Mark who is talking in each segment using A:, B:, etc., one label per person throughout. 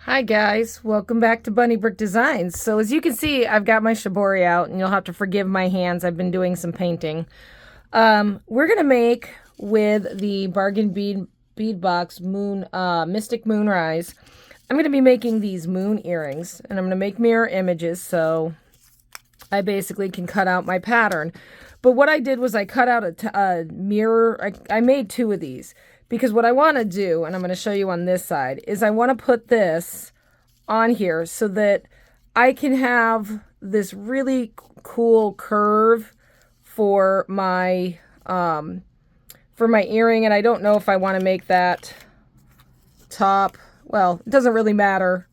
A: Hi guys, welcome back to Bunny Brick Designs. So as you can see, I've got my Shibori out, and you'll have to forgive my hands. I've been doing some painting. We're gonna make with the Bargain Bead Box Moon Mystic Moonrise. I'm gonna be making these moon earrings, and I'm gonna make mirror images so I basically can cut out my pattern. But what I did was I cut out a mirror. I made two of these. Because what I want to do, and I'm going to show you on this side, is I want to put this on here so that I can have this really cool curve for my earring. And I don't know if I want to make that top. Well, it doesn't really matter.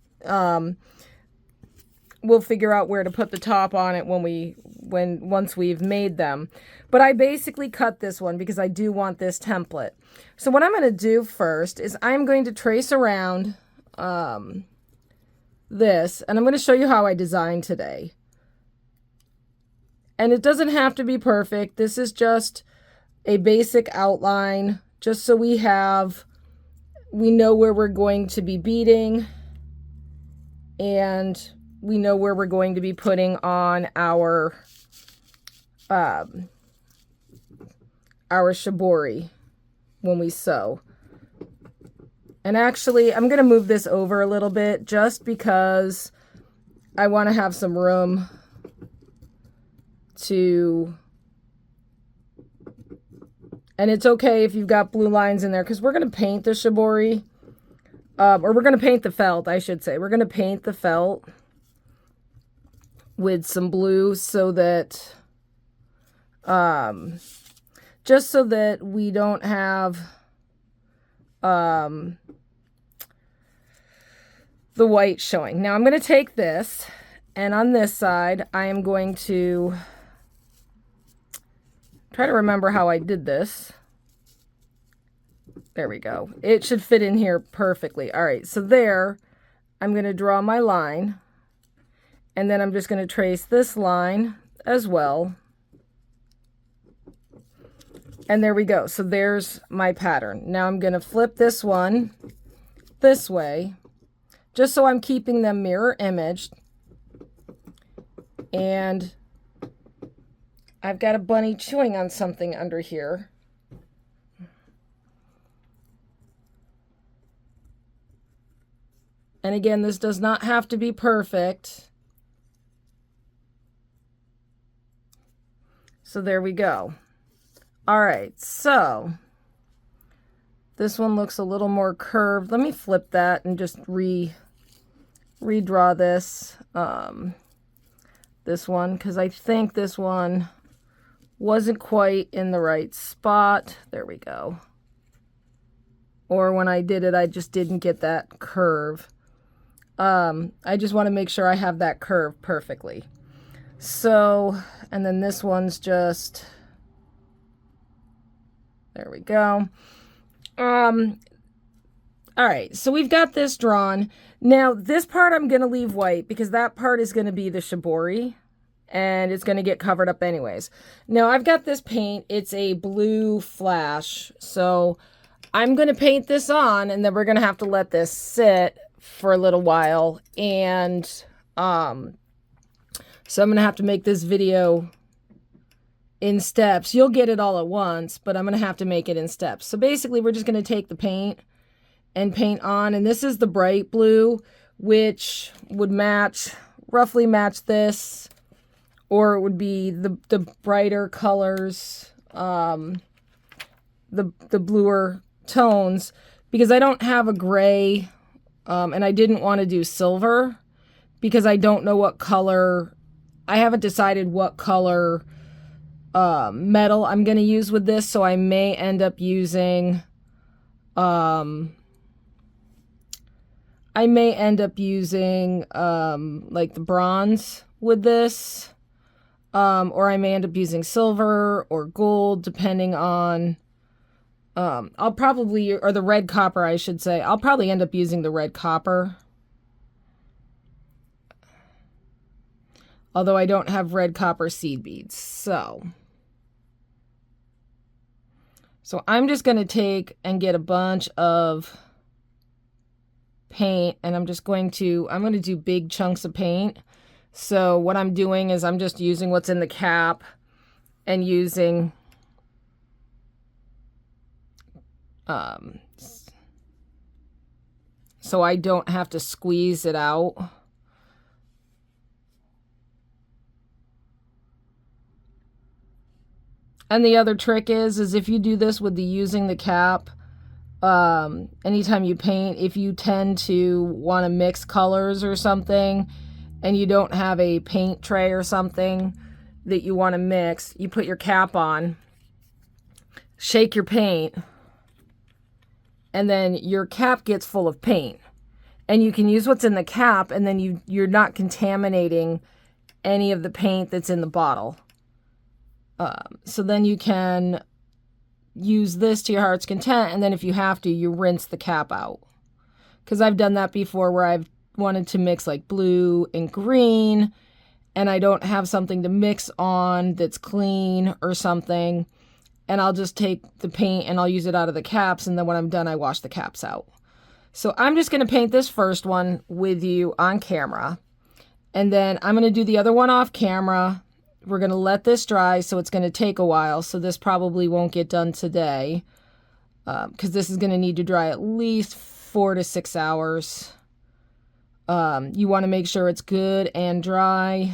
A: We'll figure out where to put the top on it once we've made them. But I basically cut this one because I do want this template. So what I'm going to do first is I'm going to trace around this, and I'm going to show you how I designed today. And it doesn't have to be perfect. This is just a basic outline, just so we know where we're going to be beading, and we know where we're going to be putting on our shibori when we sew. And actually, I'm going to move this over a little bit just because I want to have some room to... And it's okay if you've got blue lines in there, because we're going to paint the shibori. Or we're going to paint the felt, I should say. We're going to paint the felt with some blue so that... just so that we don't have the white showing. Now I'm going to take this, and on this side I am going to try to remember how I did this. There we go. It should fit in here perfectly. All right, so there I'm going to draw my line, and then I'm just going to trace this line as well. And there we go. So there's my pattern. Now I'm going to flip this one this way, just so I'm keeping them mirror imaged. And I've got a bunny chewing on something under here. And again, this does not have to be perfect. So there we go. All right, so this one looks a little more curved. Let me flip that and just redraw this, this one, because I think this one wasn't quite in the right spot. There we go. Or when I did it, I just didn't get that curve. I just want to make sure I have that curve perfectly. So, and then this one's just... There we go. All right, so we've got this drawn. Now, this part I'm going to leave white because that part is going to be the shibori, and it's going to get covered up anyways. Now, I've got this paint. It's a blue flash, so I'm going to paint this on, and then we're going to have to let this sit for a little while. And so I'm going to have to make this video in steps. You'll get it all at once, but I'm going to have to make it in steps. So basically, we're just going to take the paint and paint on. And this is the bright blue, which would roughly match this. Or it would be the brighter colors, the bluer tones. Because I don't have a gray, and I didn't want to do silver. Because I don't know what color, I haven't decided what color metal I'm going to use with this, so I may end up using like the bronze with this, or I may end up using silver or gold, depending on or the red copper, I should say. I'll probably end up using the red copper, although I don't have red copper seed beads. So I'm just going to take and get a bunch of paint, and I'm going to do big chunks of paint. So what I'm doing is I'm just using what's in the cap and using so I don't have to squeeze it out. And the other trick is if you do this with using the cap, anytime you paint, if you tend to want to mix colors or something, and you don't have a paint tray or something that you want to mix, you put your cap on, shake your paint, and then your cap gets full of paint. And you can use what's in the cap, and then you're not contaminating any of the paint that's in the bottle. So then you can use this to your heart's content, and then if you have to, you rinse the cap out. Because I've done that before where I've wanted to mix like blue and green, and I don't have something to mix on that's clean or something, and I'll just take the paint and I'll use it out of the caps, and then when I'm done, I wash the caps out. So I'm just going to paint this first one with you on camera, and then I'm going to do the other one off camera. We're going to let this dry, so it's going to take a while, so this probably won't get done today, because this is going to need to dry at least 4 to 6 hours. You want to make sure it's good and dry,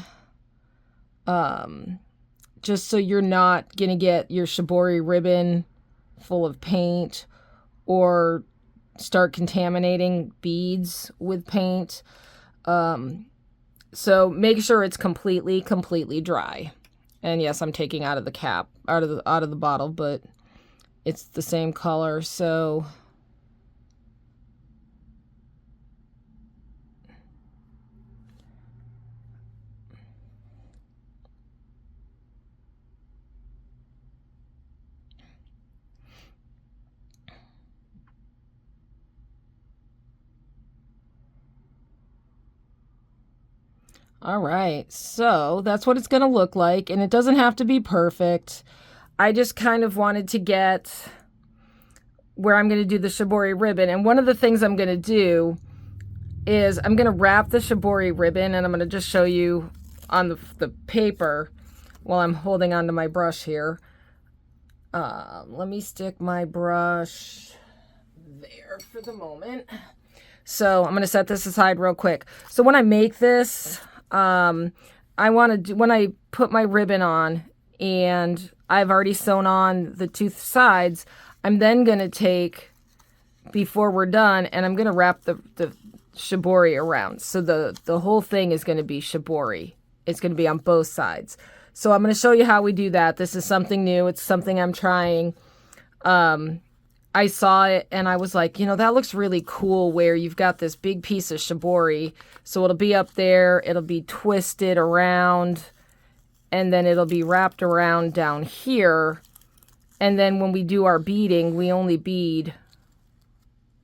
A: just so you're not going to get your Shibori ribbon full of paint or start contaminating beads with paint. So make sure it's completely dry. And yes, I'm taking out of the cap, out of the bottle, but it's the same color, so all right, so that's what it's going to look like, and it doesn't have to be perfect. I just kind of wanted to get where I'm going to do the Shibori ribbon, and one of the things I'm going to do is I'm going to wrap the Shibori ribbon, and I'm going to just show you on the paper while I'm holding onto my brush here. Let me stick my brush there for the moment. So I'm going to set this aside real quick. So when I make this, I want to do, when I put my ribbon on and I've already sewn on the two sides, I'm then going to take, before we're done, and I'm going to wrap the Shibori around. So the whole thing is going to be Shibori. It's going to be on both sides. So I'm going to show you how we do that. This is something new. It's something I'm trying. I saw it and I was like, you know, that looks really cool where you've got this big piece of Shibori. So it'll be up there, it'll be twisted around, and then it'll be wrapped around down here. And then when we do our beading, we only bead,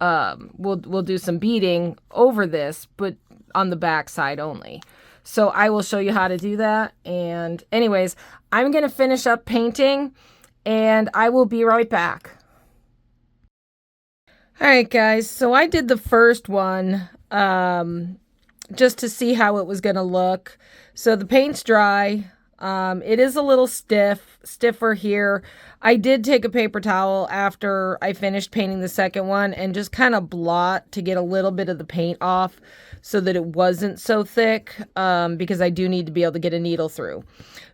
A: we'll do some beading over this, but on the back side only. So I will show you how to do that. And anyways, I'm going to finish up painting and I will be right back. All right, guys, so I did the first one just to see how it was going to look. So the paint's dry. It is a little stiffer here. I did take a paper towel after I finished painting the second one and just kind of blot to get a little bit of the paint off so that it wasn't so thick, because I do need to be able to get a needle through.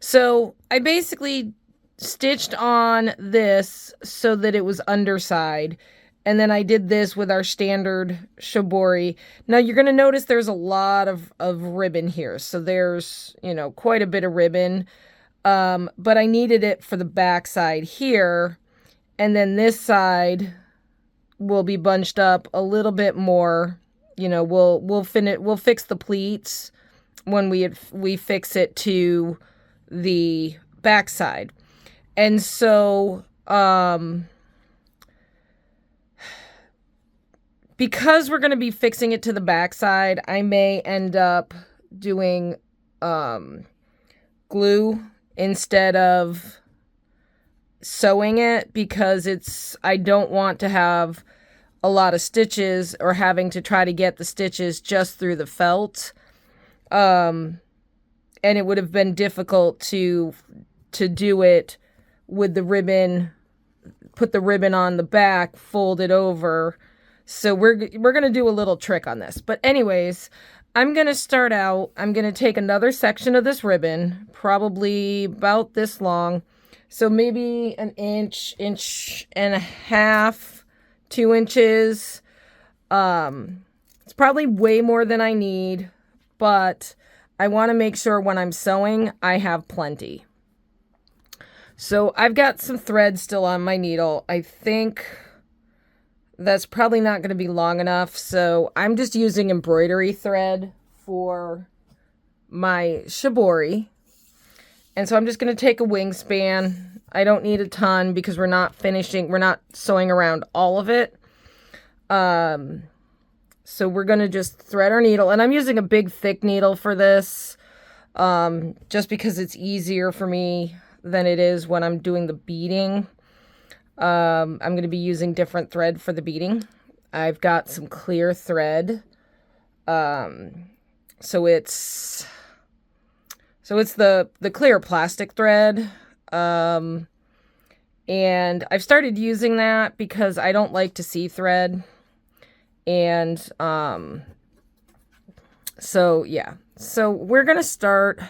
A: So I basically stitched on this so that it was underside. And then I did this with our standard Shibori. Now you're going to notice there's a lot of ribbon here. So there's, you know, quite a bit of ribbon. But I needed it for the back side here. And then this side will be bunched up a little bit more. You know, we'll fix the pleats when we fix it to the back side. And so, because we're going to be fixing it to the backside, I may end up doing glue instead of sewing it, because I don't want to have a lot of stitches or having to try to get the stitches just through the felt. And it would have been difficult to do it with the ribbon, put the ribbon on the back, fold it over. So we're going to do a little trick on this. But anyways, I'm going to start out, I'm going to take another section of this ribbon, probably about this long. So maybe an inch, inch and a half, 2 inches. It's probably way more than I need, but I want to make sure when I'm sewing, I have plenty. So I've got some thread still on my needle. I think that's probably not going to be long enough. So I'm just using embroidery thread for my shibori. And so I'm just going to take a wingspan. I don't need a ton because we're not sewing around all of it. So we're going to just thread our needle. And I'm using a big thick needle for this, just because it's easier for me than it is when I'm doing the beading. I'm going to be using different thread for the beading. I've got some clear thread. So it's the clear plastic thread. And I've started using that because I don't like to see thread. And so yeah. So we're going to start,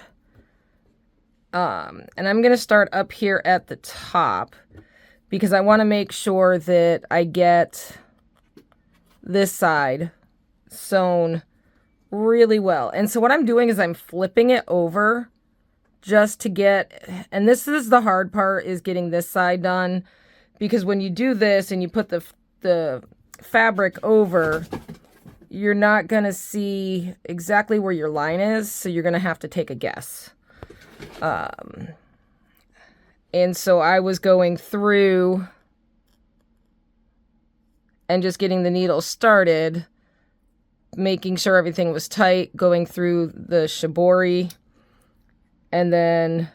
A: and I'm going to start up here at the top because I want to make sure that I get this side sewn really well. And so what I'm doing is I'm flipping it over just to get, and this is the hard part, is getting this side done, because when you do this and you put the fabric over, you're not going to see exactly where your line is, so you're going to have to take a guess. And so I was going through and just getting the needle started, making sure everything was tight, going through the shibori, and then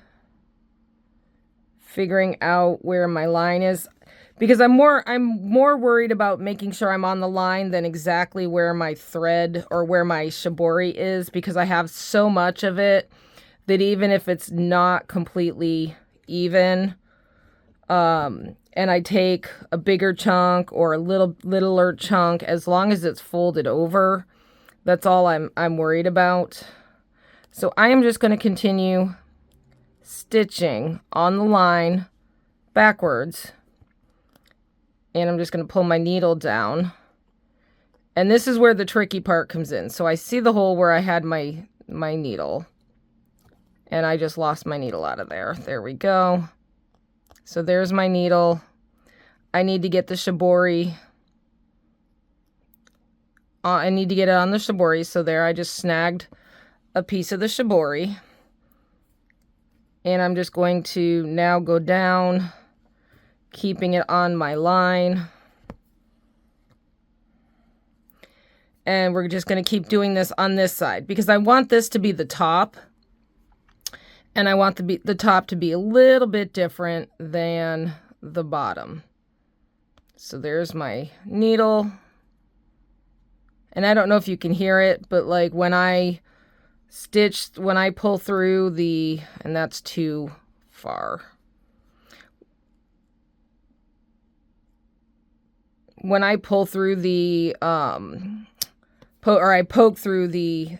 A: figuring out where my line is, because I'm more worried about making sure I'm on the line than exactly where my thread or where my shibori is, because I have so much of it that even if it's not completely even, and I take a bigger chunk or a littler chunk, as long as it's folded over, that's all I'm worried about. So I am just going to continue stitching on the line backwards, and I'm just going to pull my needle down. And this is where the tricky part comes in. So I see the hole where I had my needle, and I just lost my needle out of there. There we go. So there's my needle. I need to get the shibori. I need to get it on the shibori. So there, I just snagged a piece of the shibori. And I'm just going to now go down, keeping it on my line. And we're just going to keep doing this on this side, because I want this to be the top. And I want the top to be a little bit different than the bottom. So there's my needle. And I don't know if you can hear it, but like when I pull through and that's too far. When I pull through I poke through the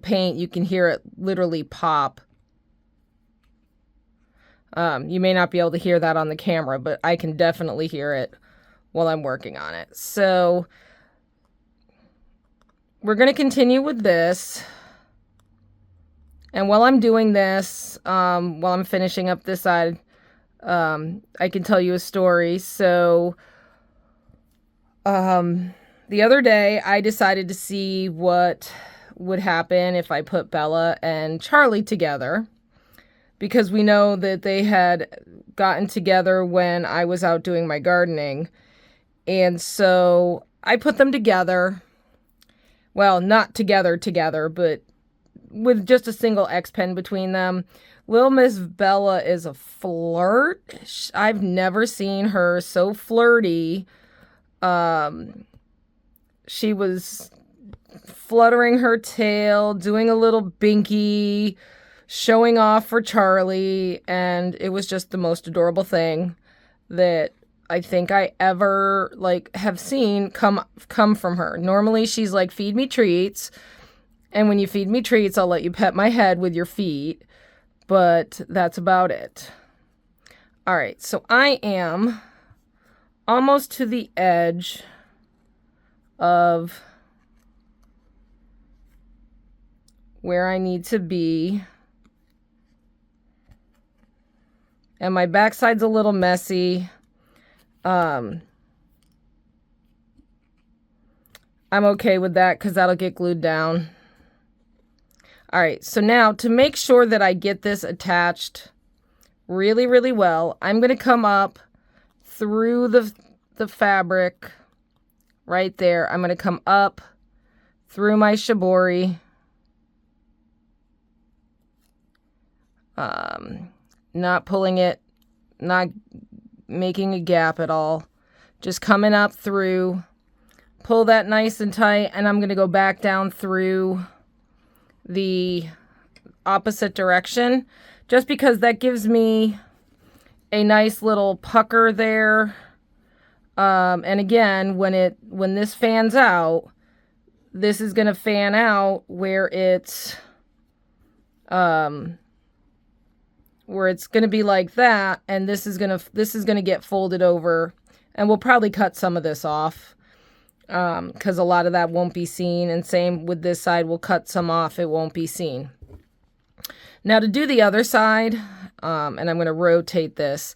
A: paint, you can hear it literally pop. You may not be able to hear that on the camera, but I can definitely hear it while I'm working on it. So we're going to continue with this. And while I'm doing this, while I'm finishing up this side, I can tell you a story. So the other day, I decided to see what would happen if I put Bella and Charlie together, because we know that they had gotten together when I was out doing my gardening. And so I put them together. Well, not together, but with just a single X pen between them. Little Miss Bella is a flirt. I've never seen her so flirty. she was fluttering her tail, doing a little binky, showing off for Charlie, and it was just the most adorable thing that I think I ever like have seen come from her. Normally she's like, feed me treats, and when you feed me treats, I'll let you pet my head with your feet, but that's about it. All right, so I am almost to the edge of where I need to be. And my backside's a little messy. I'm okay with that because that'll get glued down. All right, so now to make sure that I get this attached really, really well, I'm going to come up through the fabric right there. I'm going to come up through my shibori. Not pulling it, not making a gap at all. Just coming up through, pull that nice and tight, and I'm going to go back down through the opposite direction, just because that gives me a nice little pucker there. And again, when this fans out, this is going to fan out where it's going to be like that, and this is going to get folded over, and we'll probably cut some of this off because a lot of that won't be seen, and same with this side, we'll cut some off, it won't be seen. Now to do the other side, and I'm going to rotate this,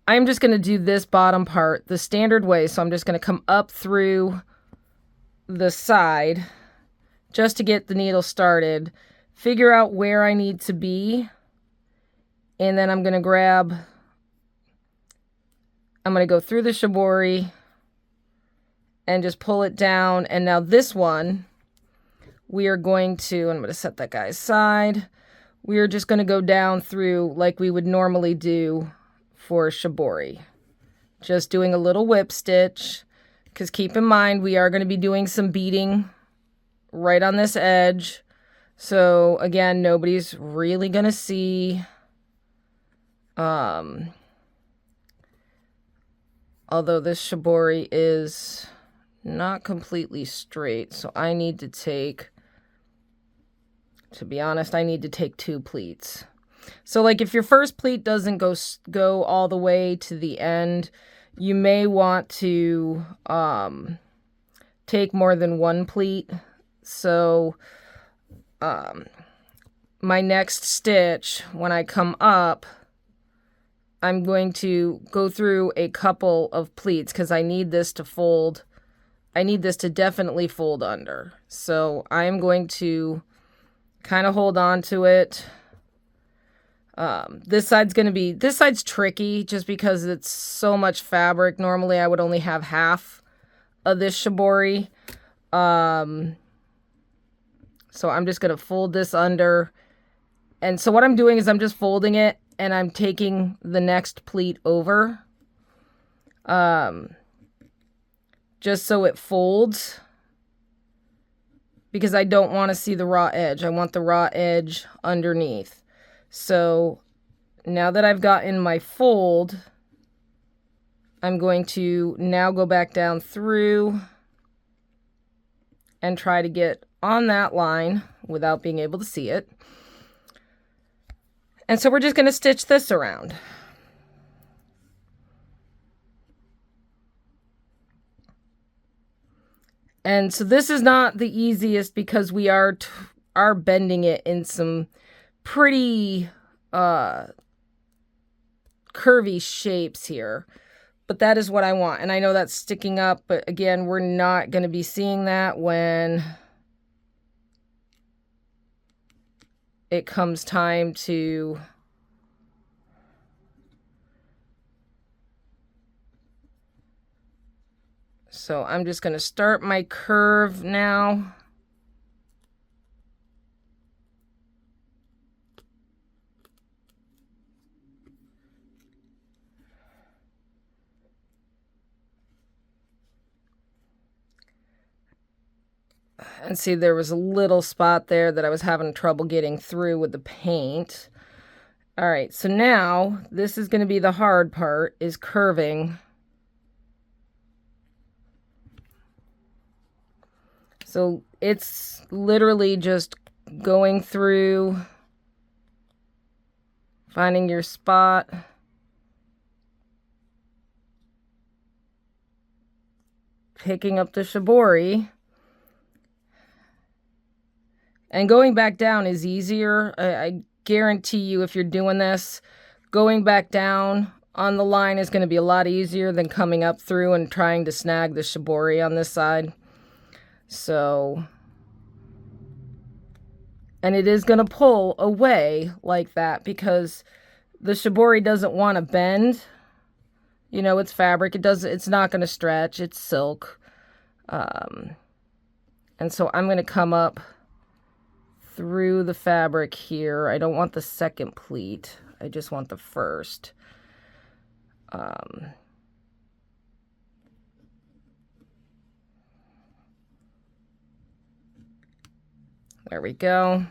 A: I'm just going to do this bottom part the standard way, so I'm just going to come up through the side just to get the needle started, figure out where I need to be, and then I'm going to go through the shibori and just pull it down. And now this one, we are going to, I'm going to set that guy aside. We are just going to go down through like we would normally do for shibori. Just doing a little whip stitch, because keep in mind, we are going to be doing some beading right on this edge. So again, nobody's really going to see. Although this shibori is not completely straight, so I need to take, to be honest, I need to take 2 pleats. So like if your first pleat doesn't go all the way to the end, you may want to take more than 1 pleat. So my next stitch, when I come up, I'm going to go through a couple of pleats because I need this to fold. I need this to definitely fold under. So I'm going to kind of hold on to it. This side's tricky just because it's so much fabric. Normally I would only have half of this shibori. So I'm just going to fold this under. And so what I'm doing is I'm just folding it and I'm taking the next pleat over. Just so it folds. Because I don't want to see the raw edge. I want the raw edge underneath. So now that I've gotten my fold, I'm going to now go back down through and try to get on that line without being able to see it. And so we're just going to stitch this around. And so this is not the easiest because we are bending it in some pretty curvy shapes here. But that is what I want. And I know that's sticking up, but again, we're not going to be seeing that when it comes time to so I'm just going to start my curve now. And see, there was a little spot there that I was having trouble getting through with the paint. All right, so now this is going to be the hard part, is curving. So it's literally just going through, finding your spot. Picking up the Shibori. And going back down is easier. I guarantee you, if you're doing this, going back down on the line is going to be a lot easier than coming up through and trying to snag the Shibori on this side. So, and it is going to pull away like that because the Shibori doesn't want to bend. You know, it's fabric. It's not going to stretch. It's silk. And so I'm going to come up through the fabric here. I don't want the second pleat. I just want the first. There we go.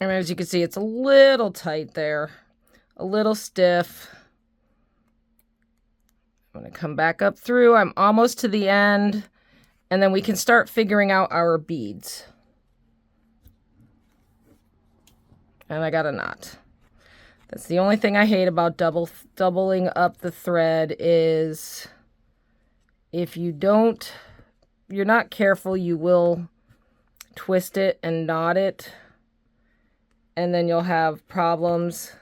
A: And as you can see, it's a little tight there, a little stiff. I'm going to come back up through. I'm almost to the end, and then we can start figuring out our beads. And I got a knot. That's the only thing I hate about doubling up the thread is if you're not careful, you will twist it and knot it. And then you'll have problems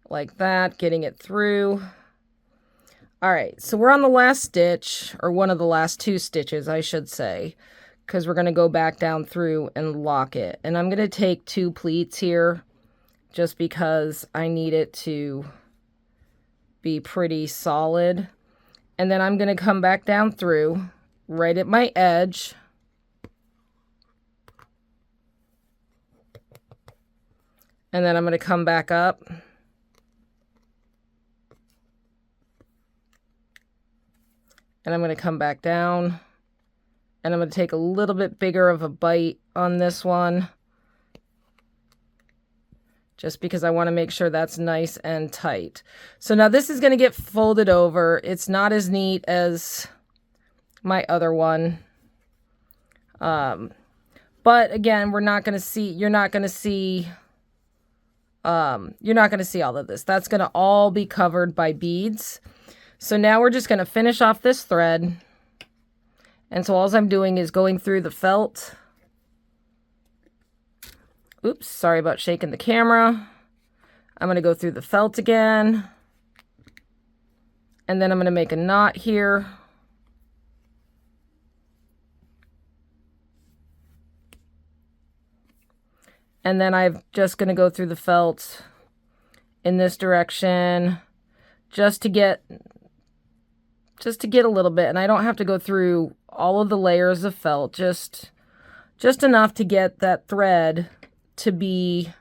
A: like that, getting it through. All right, so we're on the last stitch, or one of the last two stitches, I should say, because we're going to go back down through and lock it. And I'm going to take 2 pleats here, just because I need it to be pretty solid. And then I'm going to come back down through, right at my edge. And then I'm going to come back up. And I'm going to come back down. And I'm going to take a little bit bigger of a bite on this one. Just because I want to make sure that's nice and tight. So now this is going to get folded over. It's not as neat as my other one. But again, you're not going to see all of this. That's going to all be covered by beads. So now we're just going to finish off this thread. And so all I'm doing is going through the felt. Oops, sorry about shaking the camera. I'm going to go through the felt again. And then I'm going to make a knot here. And then I'm just going to go through the felt in this direction just to get a little bit. And I don't have to go through all of the layers of felt, just enough to get that thread to be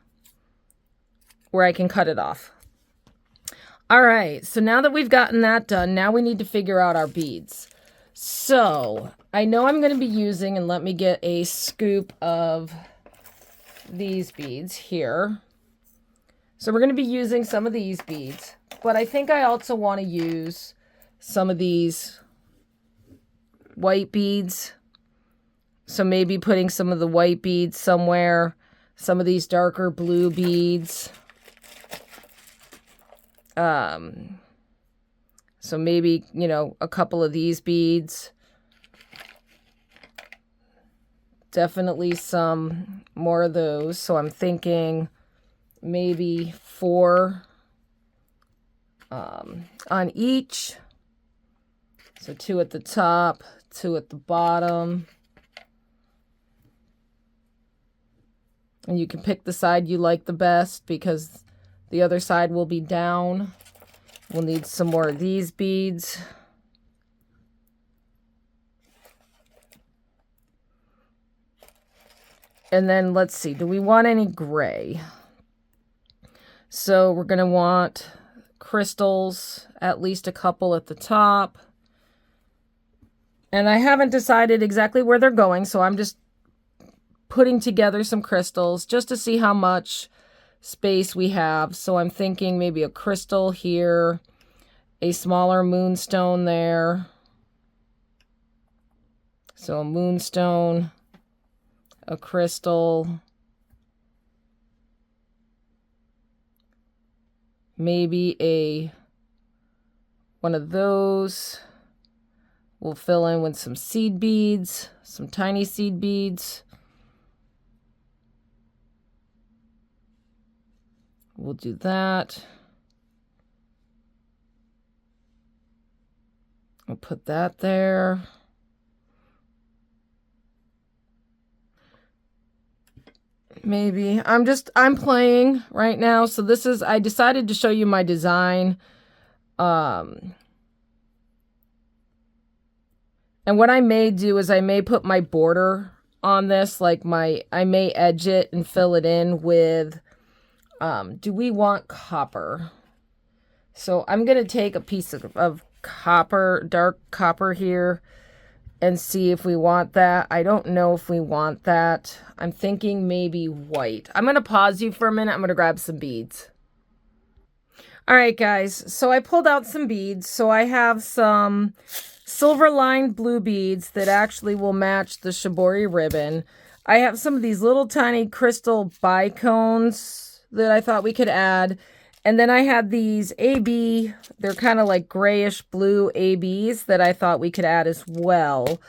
A: where I can cut it off. All right, so now that we've gotten that done, now we need to figure out our beads. So I know I'm going to be using, and let me get a scoop of these beads here. So we're going to be using some of these beads, but I think I also want to use some of these white beads. So maybe putting some of the white beads somewhere, some of these darker blue beads. So maybe, you know, a couple of these beads. Definitely some more of those. So I'm thinking maybe 4 on each. So 2 at the top, 2 at the bottom. And you can pick the side you like the best because the other side will be down. We'll need some more of these beads. And then let's see, do we want any gray? So we're going to want crystals, at least a couple at the top. And I haven't decided exactly where they're going, so I'm just putting together some crystals just to see how much space we have. So I'm thinking maybe a crystal here, a smaller moonstone there. So a moonstone, a crystal, maybe one of those. We'll fill in with some seed beads, some tiny seed beads. We'll do that. I'll put that there. Maybe. I'm playing right now. So I decided to show you my design. And what I may do is I may put my border on this, I may edge it and fill it in with, do we want copper? So I'm going to take a piece of copper, dark copper here, and see if we want that. I don't know if we want that. I'm thinking maybe white. I'm going to pause you for a minute. I'm going to grab some beads. All right, guys. So I pulled out some beads. So I have some silver lined blue beads that actually will match the Shibori ribbon. I have some of these little tiny crystal bicones that I thought we could add. And then I had these AB, they're kind of like grayish blue ABs that I thought we could add as well.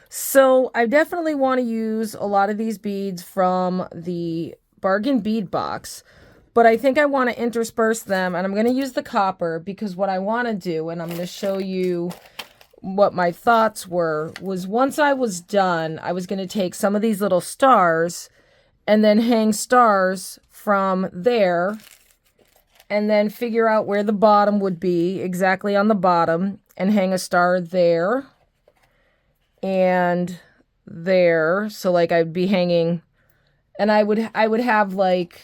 A: So I definitely want to use a lot of these beads from the bargain bead box. But I think I want to intersperse them, and I'm going to use the copper because what I want to do, and I'm going to show you what my thoughts were, was once I was done, I was going to take some of these little stars and then hang stars from there and then figure out where the bottom would be, exactly on the bottom, and hang a star there and there. So like I'd be hanging, and I would have like,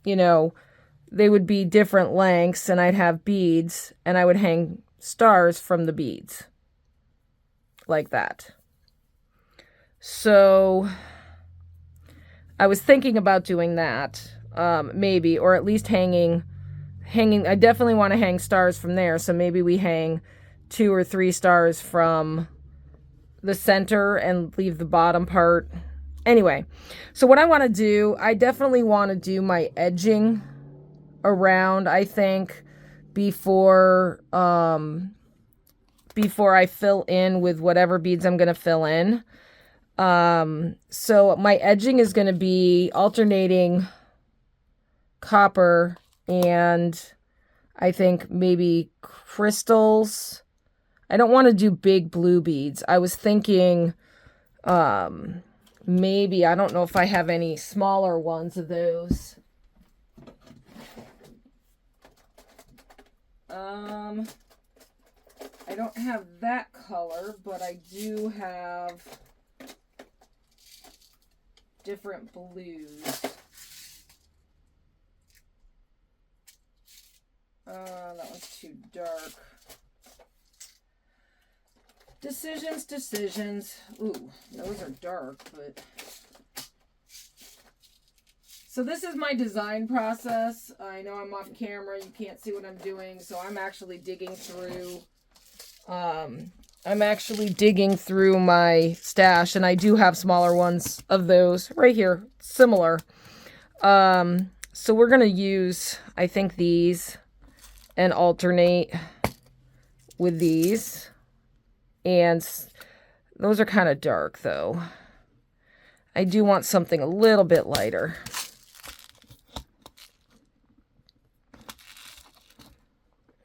A: you know, they would be different lengths, and I'd have beads, and I would hang stars from the beads like that. So I was thinking about doing that, maybe, or at least hanging. I definitely want to hang stars from there. So maybe we hang 2 or 3 stars from the center and leave the bottom part. Anyway, so what I want to do, I definitely want to do my edging around, I think, before I fill in with whatever beads I'm going to fill in. So my edging is going to be alternating copper and I think maybe crystals. I don't want to do big blue beads. I was thinking maybe, I don't know if I have any smaller ones of those. I don't have that color, but I do have different blues. That one's too dark. Decisions. Ooh, those are dark, but... So this is my design process. I know I'm off camera. You can't see what I'm doing. So I'm actually digging through... my stash, and I do have smaller ones of those right here, similar. So we're going to use, I think, these and alternate with these. And those are kind of dark, though. I do want something a little bit lighter.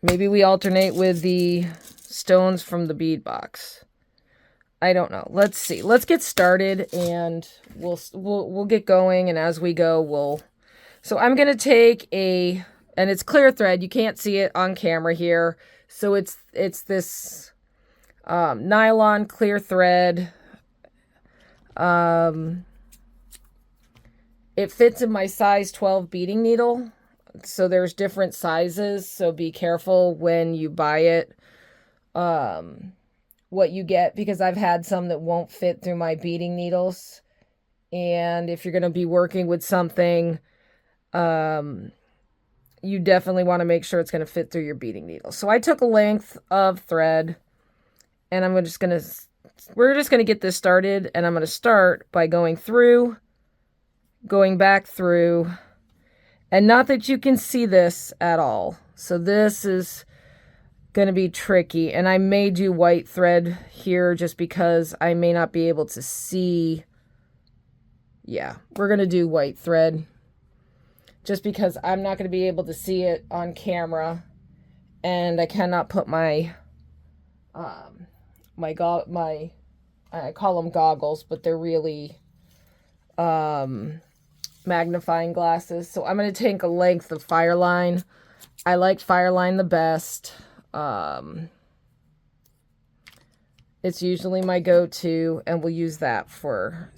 A: Maybe we alternate with the stones from the bead box. I don't know. Let's see. Let's get started, and we'll get going, and as we go, So I'm going to take and it's clear thread. You can't see it on camera here. So it's this nylon clear thread. It fits in my size 12 beading needle. So there's different sizes. So be careful when you buy it, what you get, because I've had some that won't fit through my beading needles. And if you're going to be working with something, you definitely want to make sure it's going to fit through your beading needle. So I took a length of thread, and we're just going to get this started, and I'm going to start by going through, going back through, and not that you can see this at all. So this is going to be tricky, and I may do white thread here just because I may not be able to see. Yeah, we're going to do white thread just because I'm not going to be able to see it on camera, and I cannot put my I call them goggles, but they're really magnifying glasses. So I'm going to take a length of Fireline. I like Fireline the best. It's usually my go-to, and we'll use that for...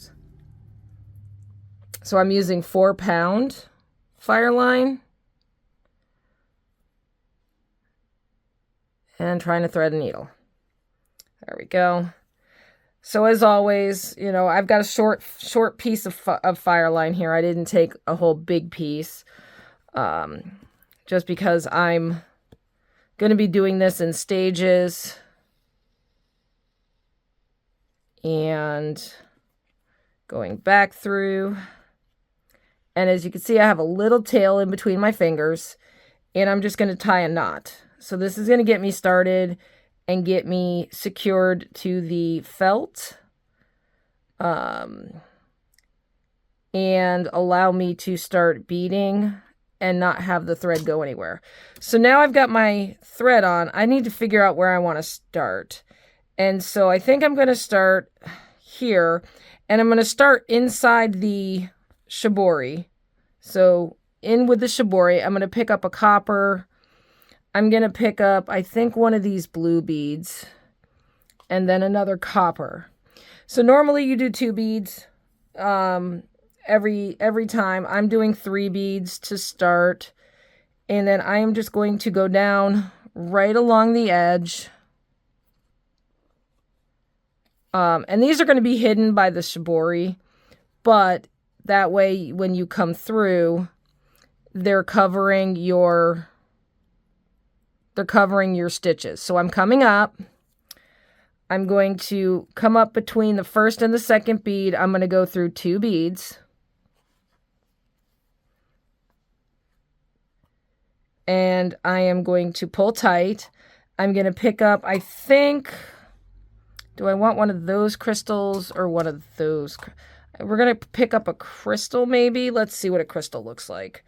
A: So I'm using 4-pound Fireline. And trying to thread a needle. There we go. So as always, you know, I've got a short piece of Fireline here. I didn't take a whole big piece. Just because I'm going to be doing this in stages. And going back through. And as you can see, I have a little tail in between my fingers. And I'm just going to tie a knot. So this is going to get me started and get me secured to the felt. And allow me to start beading and not have the thread go anywhere. So now I've got my thread on. I need to figure out where I want to start. And so I think I'm going to start here. And I'm going to start inside the Shibori. So in with the Shibori, I'm going to pick up a copper. I'm going to pick up, I think, one of these blue beads. And then another copper. So normally you do 2 beads every time. I'm doing 3 beads to start. And then I am just going to go down right along the edge. And these are going to be hidden by the Shibori, but that way when you come through, they're covering your stitches. So I'm coming up. I'm going to come up between the first and the second bead. I'm going to go through 2 beads. And I am going to pull tight. I'm going to pick up, I think... Do I want one of those crystals or one of those? We're going to pick up a crystal maybe. Let's see what a crystal looks like.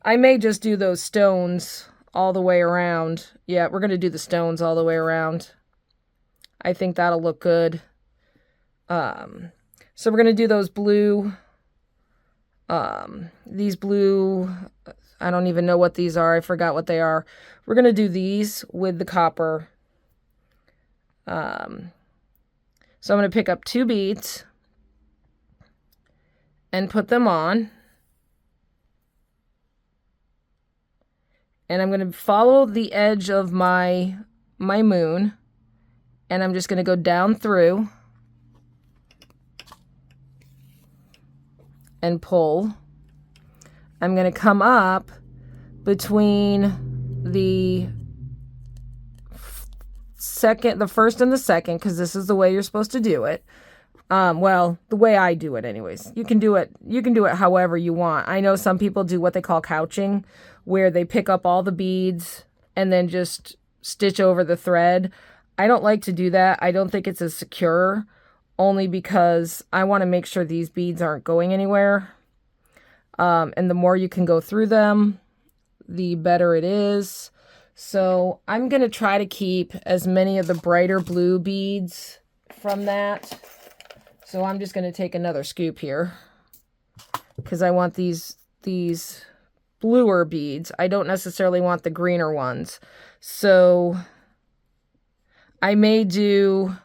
A: I may just do those stones all the way around. Yeah, we're going to do the stones all the way around. I think that'll look good. So we're going to do those blue. These blue, I don't even know what these are. I forgot what they are. We're going to do these with the copper. So I'm going to pick up 2 beads and put them on. And I'm going to follow the edge of my moon. And I'm just going to go down through and pull. I'm going to come up between the first and the second, because this is the way you're supposed to do it. Well, the way I do it anyways. You can do it however you want. I know some people do what they call couching, where they pick up all the beads and then just stitch over the thread. I don't like to do that. I don't think it's as secure, only because I want to make sure these beads aren't going anywhere. And the more you can go through them, the better it is. So I'm going to try to keep as many of the brighter blue beads from that. So I'm just going to take another scoop here because I want these bluer beads. I don't necessarily want the greener ones. So I may do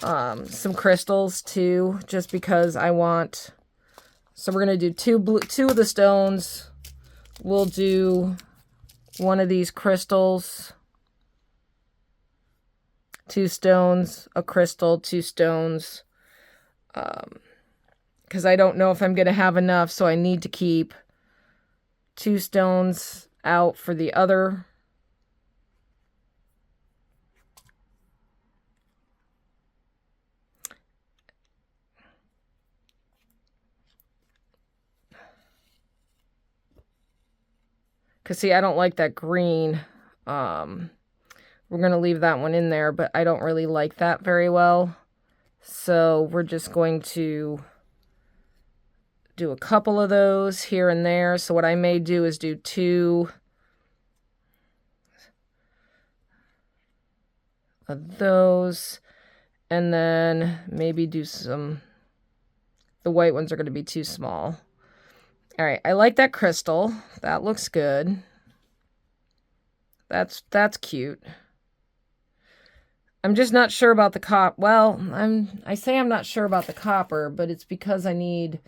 A: some crystals too, just because I want So we're going to do two of the stones. We'll do one of these crystals. 2 stones, a crystal, 2 stones. Because I don't know if I'm going to have enough, so I need to keep 2 stones out for the other. Because, see, I don't like that green. We're going to leave that one in there, but I don't really like that very well. So we're just going to do a couple of those here and there. So what I may do is do 2 of those, and then maybe do some, the white ones are going to be too small. All right, I like that crystal. That looks good. That's cute. I'm just not sure about the copper. Well, I say I'm not sure about the copper, but it's because I need,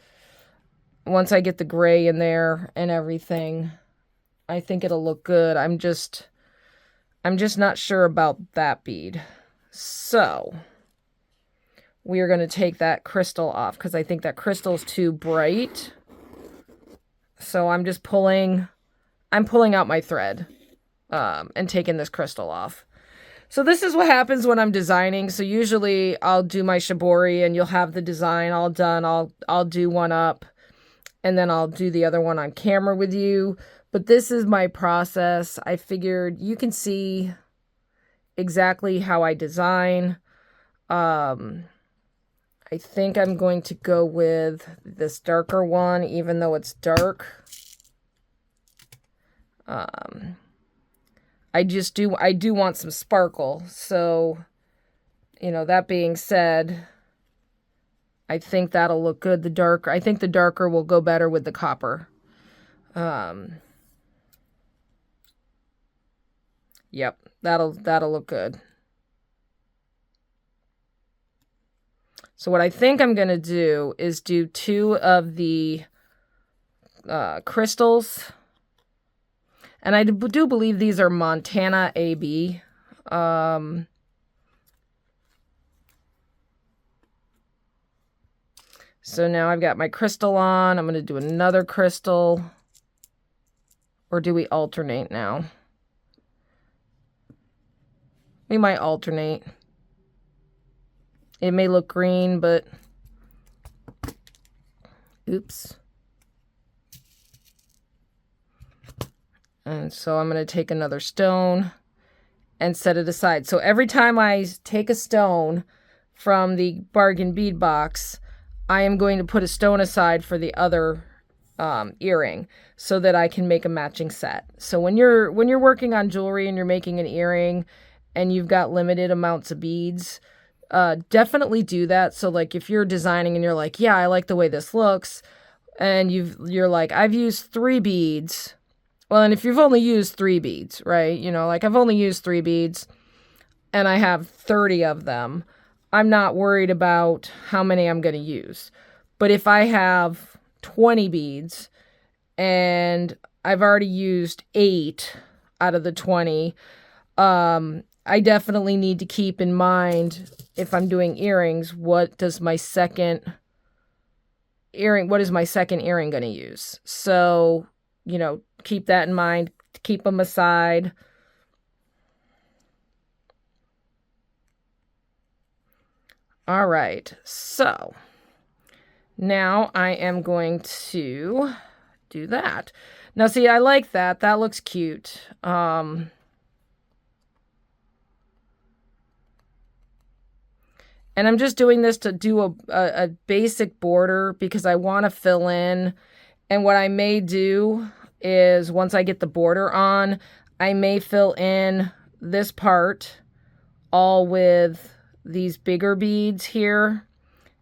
A: once I get the gray in there and everything, I think it'll look good. I'm just not sure about that bead. So we are going to take that crystal off because I think that crystal's too bright. So I'm just pulling out my thread and taking this crystal off. So this is what happens when I'm designing. So usually I'll do my shibori and you'll have the design all done. I'll do one up and then I'll do the other one on camera with you. But this is my process. I figured you can see exactly how I design. I think I'm going to go with this darker one, even though it's dark. I do want some sparkle. So, you know, that being said, I think that'll look good. I think the darker will go better with the copper. Yep, that'll look good. So what I think I'm going to do is do 2 of the crystals. And I do believe these are Montana AB. So now I've got my crystal on. I'm going to do another crystal. Or do we alternate now? We might alternate. It may look green, but... Oops. And so I'm going to take another stone and set it aside. So every time I take a stone from the bargain bead box, I am going to put a stone aside for the other earring so that I can make a matching set. So when you're working on jewelry and you're making an earring and you've got limited amounts of beads, definitely do that. So like if you're designing and you're like, yeah, I like the way this looks, and you're like, I've used 3 beads. Well, and if you've only used 3 beads, right? You know, like I've only used 3 beads and I have 30 of them. I'm not worried about how many I'm going to use. But if I have 20 beads and I've already used 8 out of the 20, I definitely need to keep in mind, if I'm doing earrings, what is my second earring going to use? So, you know, keep that in mind. Keep them aside. All right. So now I am going to do that. Now, see, I like that. That looks cute. And I'm just doing this to do a basic border because I want to fill in. And what I may do is once I get the border on, I may fill in this part all with these bigger beads here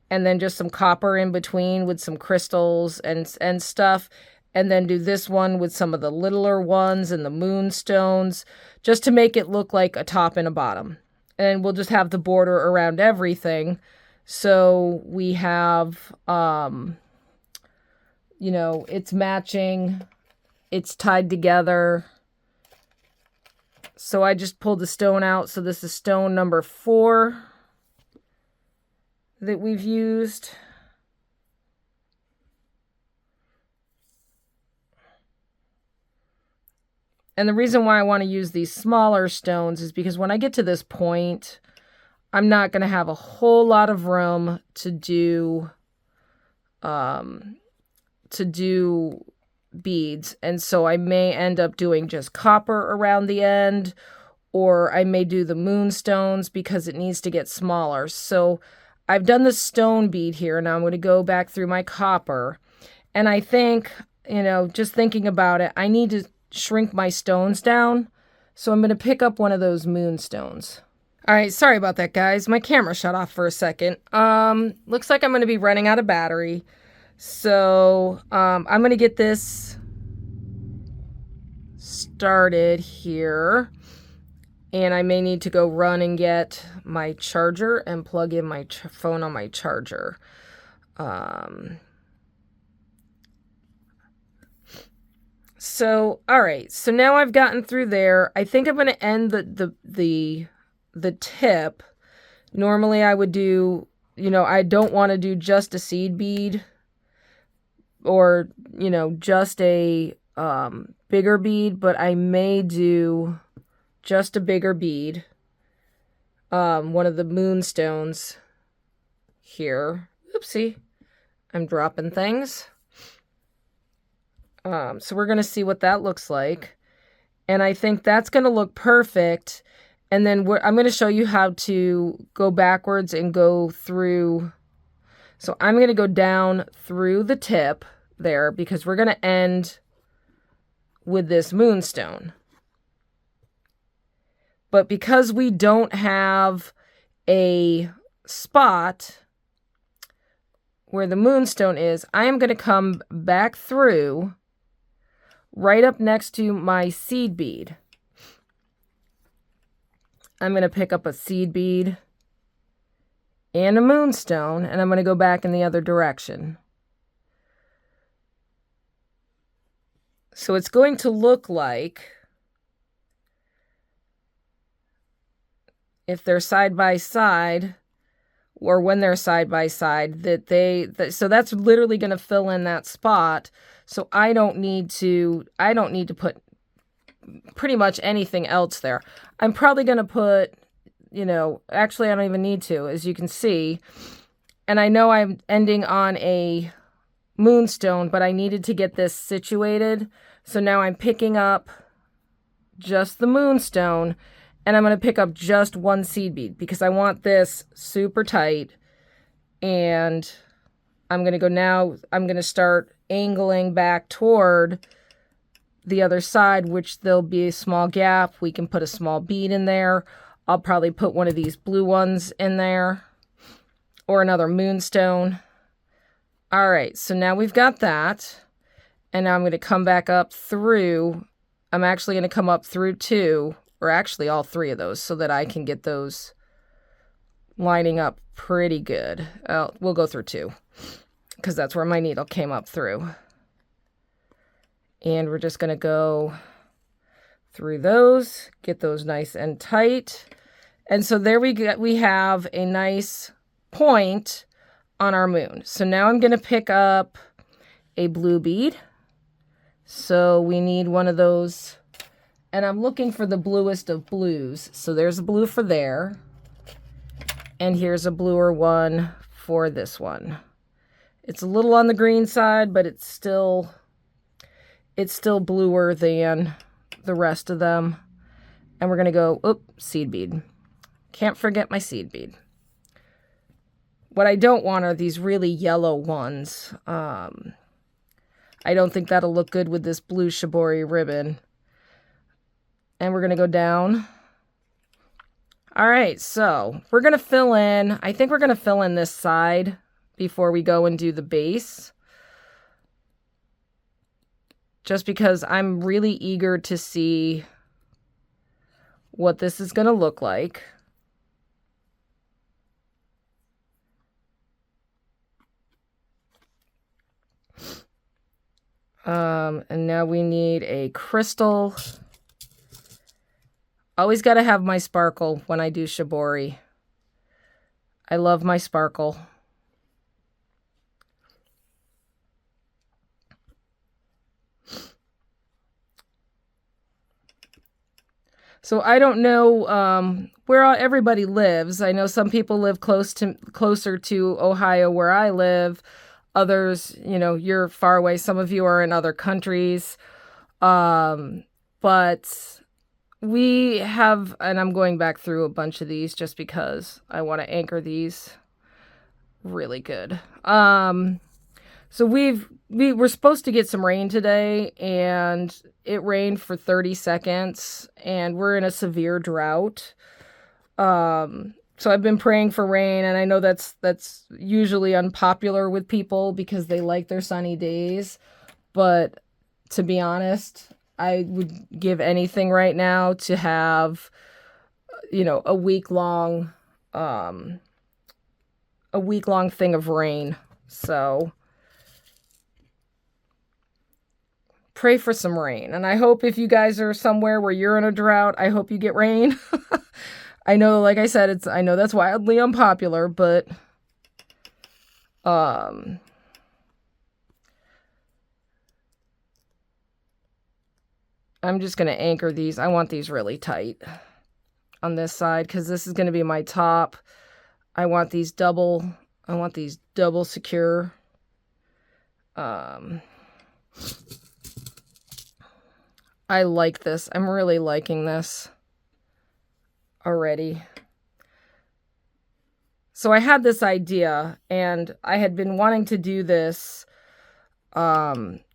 A: and then just some copper in between with some crystals and stuff, and then do this one with some of the littler ones and the moonstones just to make it look like a top and a bottom. And we'll just have the border around everything. So we have you know, it's matching, it's tied together. So I just pulled the stone out. So this is stone number 4 that we've used. And the reason why I want to use these smaller stones is because when I get to this point, I'm not going to have a whole lot of room to do beads. And so I may end up doing just copper around the end, or I may do the moonstones because it needs to get smaller. So I've done the stone bead here. Now I'm going to go back through my copper. And I think, you know, just thinking about it, I need to shrink my stones down. So I'm going to pick up one of those moonstones. All right, sorry about that, guys. My camera shut off for a second. Looks like I'm going to be running out of battery. So I'm going to get this started here. And I may need to go run and get my charger and plug in my phone on my charger. So, all right. So now I've gotten through there. I think I'm going to end the tip. Normally I would do, you know, I don't want to do just a seed bead or, you know, just a bigger bead, but I may do just a bigger bead. One of the moonstones here. Oopsie. I'm dropping things. So we're going to see what that looks like. And I think that's going to look perfect. And then I'm going to show you how to go backwards and go through. So I'm going to go down through the tip there because we're going to end with this moonstone. But because we don't have a spot where the moonstone is, I am going to come back through right up next to my seed bead. I'm going to pick up a seed bead and a moonstone, and I'm going to go back in the other direction. So it's going to look like, if they're side by side, or when they're side by side, so that's literally going to fill in that spot. So I don't need to put pretty much anything else there. I'm probably going to put, you know, actually I don't even need to, as you can see. And I know I'm ending on a moonstone, but I needed to get this situated. So now I'm picking up just the moonstone, and I'm going to pick up just one seed bead because I want this super tight. And I'm going to go now, I'm going to start angling back toward the other side, which there'll be a small gap. We can put a small bead in there. I'll probably put one of these blue ones in there or another moonstone. All right, so now we've got that. And now I'm going to come back up through. I'm actually going to come up through 2, or actually all 3 of those, so that I can get those lining up pretty good. We'll go through 2 because that's where my needle came up through. And we're just going to go through those, get those nice and tight. And so there we have a nice point on our moon. So now I'm going to pick up a blue bead. So we need one of those, and I'm looking for the bluest of blues. So there's a blue for there, and here's a bluer one for this one. It's a little on the green side, but it's still bluer than the rest of them. And we're going to go, seed bead. Can't forget my seed bead. What I don't want are these really yellow ones. I don't think that'll look good with this blue Shibori ribbon. And we're going to go down. All right, so we're going to fill in. I think we're going to fill in this side before we go and do the base. Just because I'm really eager to see what this is going to look like. And now we need a crystal. Always got to have my sparkle when I do Shibori. I love my sparkle. So I don't know where everybody lives. I know some people live closer to Ohio where I live. Others, you know, you're far away. Some of you are in other countries. But we have, and I'm going back through a bunch of these just because I want to anchor these really good. So we were supposed to get some rain today, and it rained for 30 seconds, and we're in a severe drought. So I've been praying for rain, and I know that's usually unpopular with people because they like their sunny days. But to be honest, I would give anything right now to have, you know, a week-long thing of rain. So pray for some rain. And I hope if you guys are somewhere where you're in a drought, I hope you get rain. I know, like I said, I know that's wildly unpopular, but I'm just going to anchor these. I want these really tight on this side because this is going to be my top. I want these double secure. I like this. I'm really liking this already. So I had this idea, and I had been wanting to do this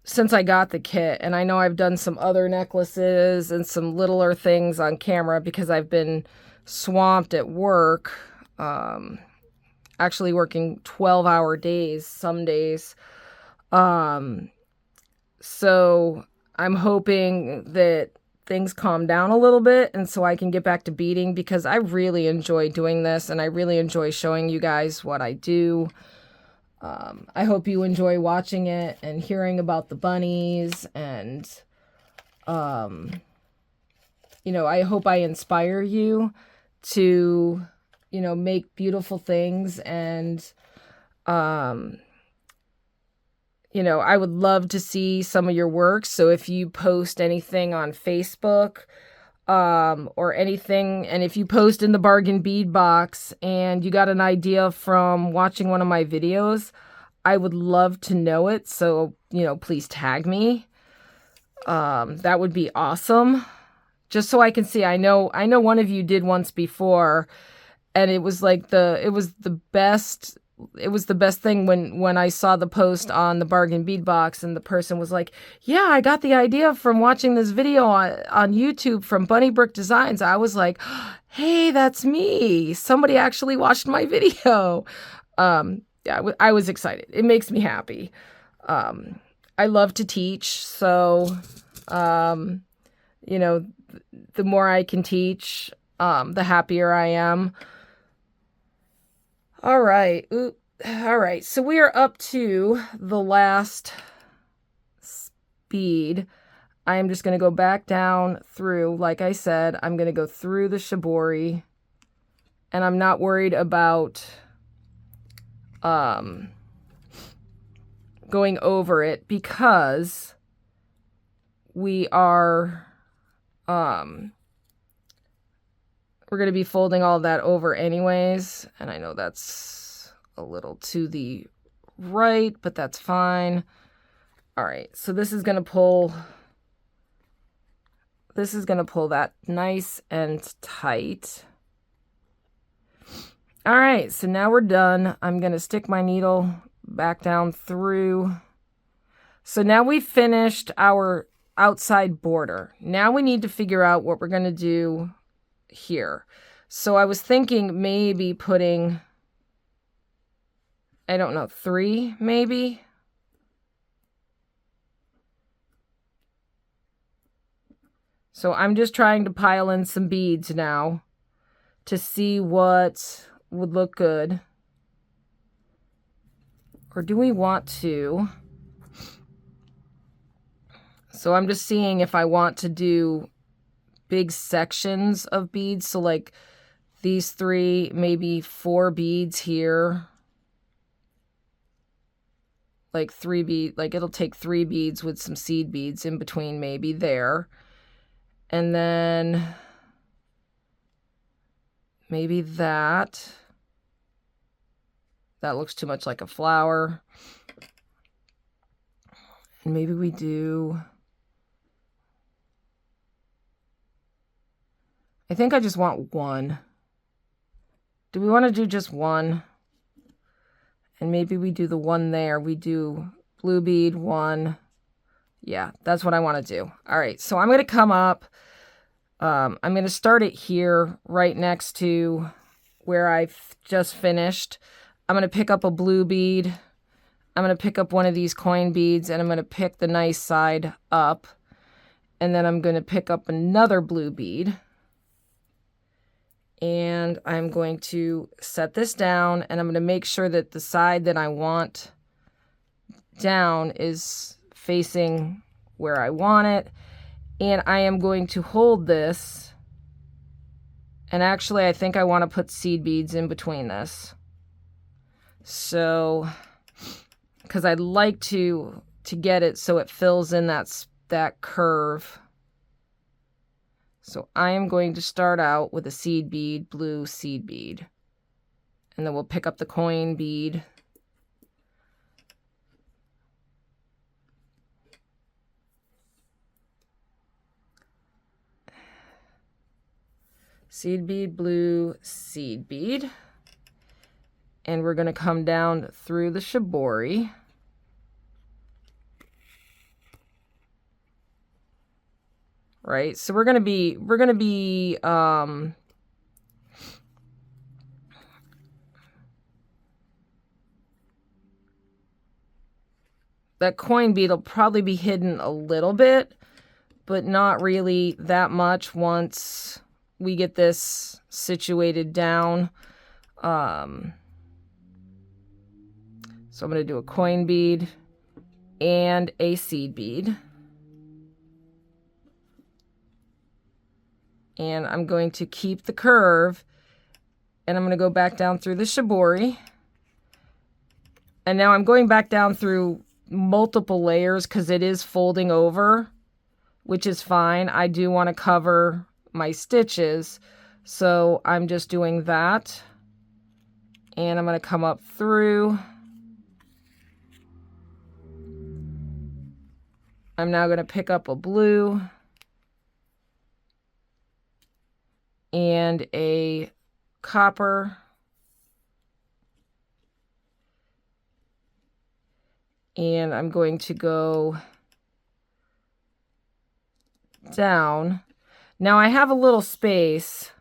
A: since I got the kit. And I know I've done some other necklaces and some littler things on camera because I've been swamped at work, actually working 12-hour days some days. So I'm hoping that things calm down a little bit and so I can get back to beading because I really enjoy doing this and I really enjoy showing you guys what I do. I hope you enjoy watching it and hearing about the bunnies and, you know, I hope I inspire you to, you know, make beautiful things and, you know, I would love to see some of your work. So if you post anything on Facebook, or anything, and if you post in the bargain bead box and you got an idea from watching one of my videos, I would love to know it. So, you know, please tag me. That would be awesome. Just so I can see. I know one of you did once before, and it was like it was the best thing when I saw the post on the bargain bead box and the person was like, yeah, I got the idea from watching this video on YouTube from Bunny Brook Designs. I was like, hey, that's me. Somebody actually watched my video. Yeah, I was excited. It makes me happy. I love to teach. So, you know, the more I can teach, the happier I am. All right. All right. So we are up to the last speed. I am just going to go back down through. Like I said, I'm going to go through the Shibori. And I'm not worried about going over it because we are we're going to be folding all of that over anyways. And I know that's a little to the right, but that's fine. All right. So this is going to pull that nice and tight. All right. So now we're done. I'm going to stick my needle back down through. So now we've finished our outside border. Now we need to figure out what we're going to do here. So I was thinking maybe putting, I don't know, 3 maybe. So I'm just trying to pile in some beads now to see what would look good. Or do we want to? So I'm just seeing if I want to do big sections of beads. So like these 3, maybe 4 beads here. Like 3 beads, like it'll take 3 beads with some seed beads in between, maybe there. And then maybe that. That looks too much like a flower. And maybe we do... I think I just want 1. Do we want to do just 1? And maybe we do the 1 there. We do blue bead 1. Yeah, that's what I want to do. All right, so I'm going to come up. I'm going to start it here right next to where I've just finished. I'm going to pick up a blue bead. I'm going to pick up one of these coin beads, and I'm going to pick the nice side up. And then I'm going to pick up another blue bead. And I'm going to set this down, and I'm going to make sure that the side that I want down is facing where I want it. And I am going to hold this. And actually, I think I want to put seed beads in between this. So, because I'd like to get it so it fills in that curve. So I am going to start out with a seed bead, blue seed bead. And then we'll pick up the coin bead. Seed bead, blue seed bead. And we're going to come down through the shibori. Right, so we're gonna be that coin bead will probably be hidden a little bit, but not really that much once we get this situated down. So I'm gonna do a coin bead and a seed bead. And I'm going to keep the curve, and I'm going to go back down through the shibori. And now I'm going back down through multiple layers because it is folding over, which is fine. I do want to cover my stitches, so I'm just doing that. And I'm going to come up through. I'm now going to pick up a blue and a copper, and I'm going to go down. Now I have a little space,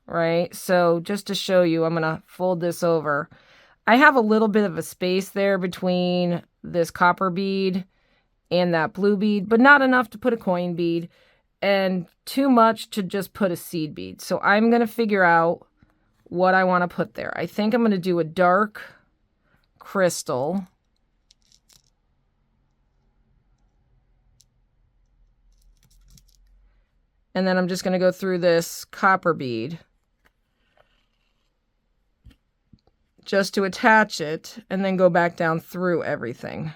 A: right? So just to show you, I'm going to fold this over. I have a little bit of a space there between this copper bead and that blue bead, but not enough to put a coin bead, and too much to just put a seed bead. So I'm going to figure out what I want to put there. I think I'm going to do a dark crystal. And then I'm just going to go through this copper bead just to attach it, and then go back down through everything.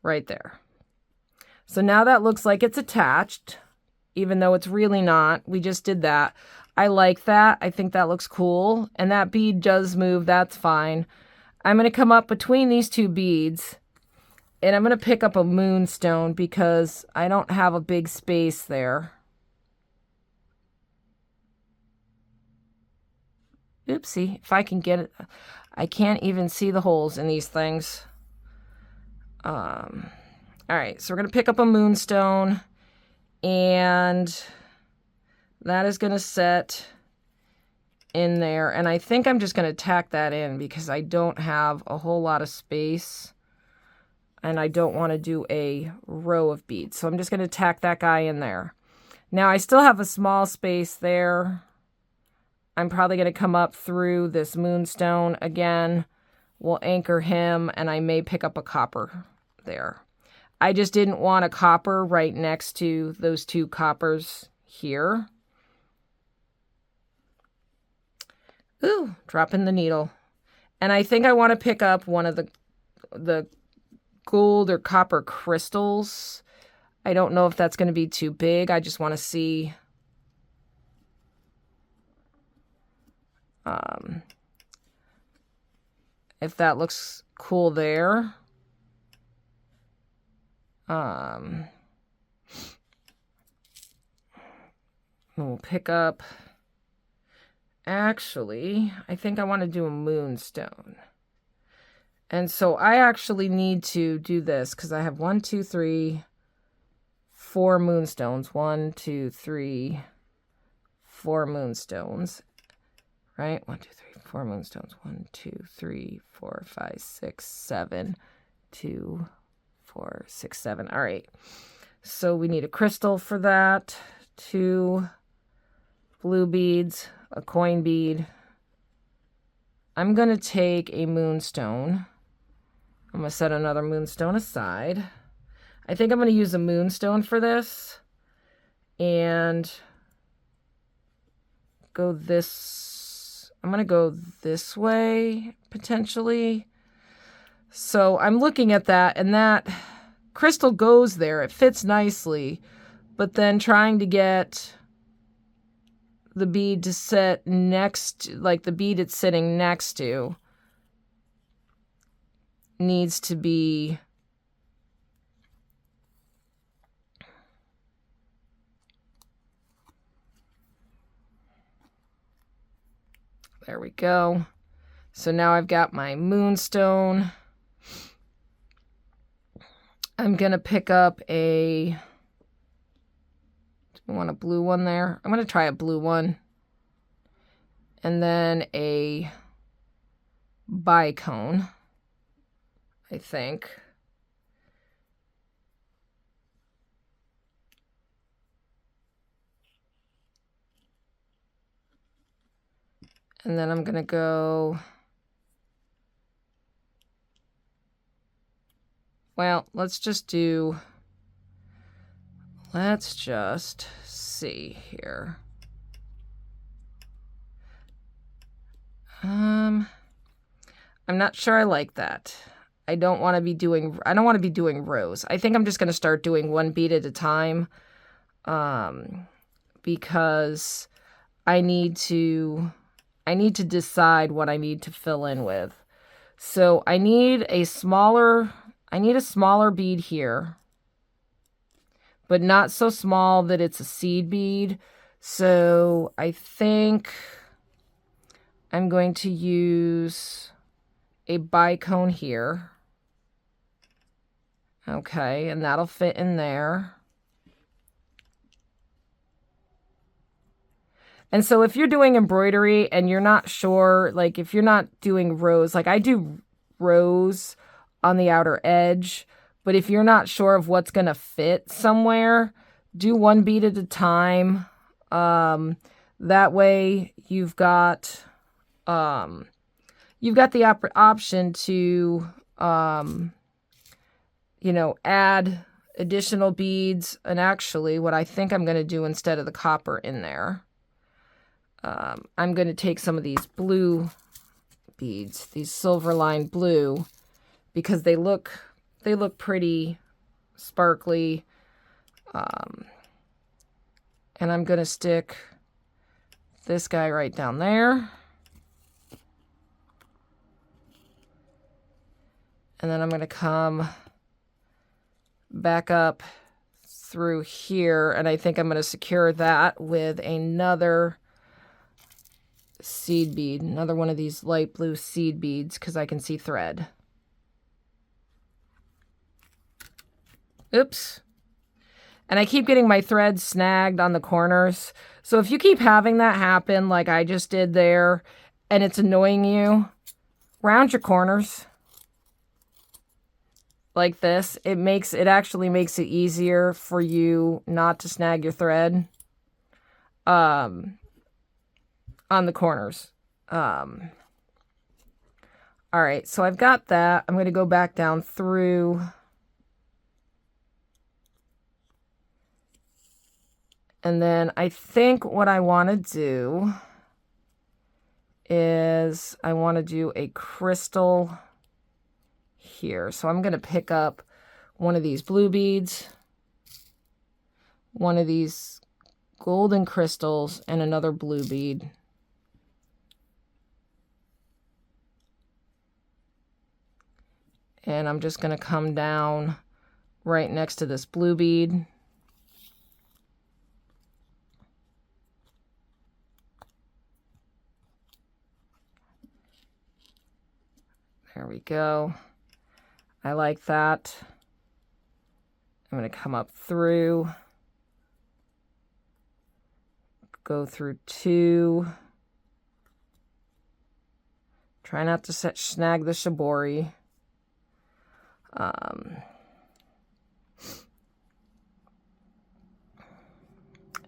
A: Right there. So now that looks like it's attached, even though it's really not. We just did that. I like that. I think that looks cool. And that bead does move. That's fine. I'm going to come up between these 2 beads, and I'm going to pick up a moonstone because I don't have a big space there. Oopsie. If I can get it. I can't even see the holes in these things. All right, so we're going to pick up a moonstone, and that is going to set in there. And I think I'm just going to tack that in because I don't have a whole lot of space, and I don't want to do a row of beads. So I'm just going to tack that guy in there. Now I still have a small space there. I'm probably going to come up through this moonstone again We'll anchor him, and I may pick up a copper there. I just didn't want a copper right next to those two coppers here. Ooh, dropping the needle. And I think I want to pick up one of the gold or copper crystals. I don't know if that's going to be too big. I just want to see if that looks cool there. We'll pick up, actually, I think I want to do a moonstone. And so I actually need to do this because I have 1, 2, 3, 4 moonstones. 1, 2, 3, 4 moonstones. Right? 1, 2, 3, 4 moonstones. 1, 2, 3, 4, 5, 6, 7. 2, 4, 6, 7. All right. So we need a crystal for that. 2 blue beads, a coin bead. I'm going to take a moonstone. I'm going to set another moonstone aside. I think I'm going to use a moonstone for this. And go this. I'm going to go this way, potentially. So I'm looking at that, and that crystal goes there. It fits nicely. But then trying to get the bead to sit next, like the bead it's sitting next to, needs to be there we go. So now I've got my moonstone. I'm gonna pick up a, do I want a blue one there? I'm gonna try a blue one. And then a bicone, I think. And then I'm gonna go, well, let's just see here. I'm not sure I like that. I don't want to be doing rows. I think I'm just going to start doing one bead at a time, because I need to decide what I need to fill in with. So I need a smaller bead here, but not so small that it's a seed bead. So I think I'm going to use a bicone here. Okay, and that'll fit in there. And so if you're doing embroidery and you're not sure, like if you're not doing rows, like I do rows on the outer edge, but if you're not sure of what's going to fit somewhere, do one bead at a time. That way you've got the option to, add additional beads. And actually what I think I'm going to do instead of the copper in there, I'm going to take some of these blue beads, these silver line blue, because they look pretty sparkly. And I'm going to stick this guy right down there. And then I'm going to come back up through here, and I think I'm going to secure that with another seed bead, another one of these light blue seed beads, because I can see thread. Oops. And I keep getting my thread snagged on the corners. So if you keep having that happen like I just did there, and it's annoying you, round your corners like this. It actually makes it easier for you not to snag your thread on the corners. All right, so I've got that. I'm going to go back down through. And then I think what I want to do is I want to do a crystal here. So I'm going to pick up one of these blue beads, one of these golden crystals, and another blue bead. And I'm just going to come down right next to this blue bead. There we go. I like that. I'm going to come up through, go through 2. Try not to snag the shibori.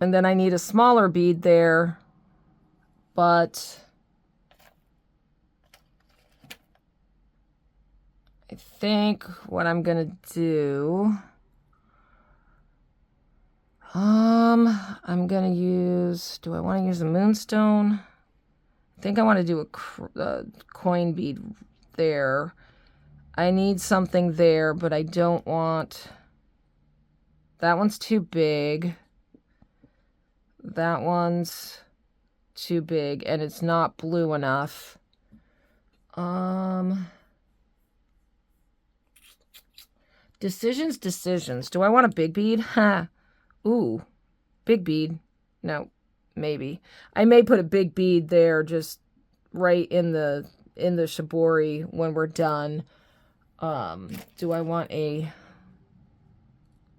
A: And then I need a smaller bead there, but I think what I'm gonna do, I'm gonna use, do I want to use a moonstone? I think I want to do a coin bead there. I need something there, but I don't want, that one's too big. That one's too big, and it's not blue enough. Decisions. Do I want a big bead? Ha. Ooh, big bead. No, maybe. I may put a big bead there, just right in the shibori when we're done. Do I want a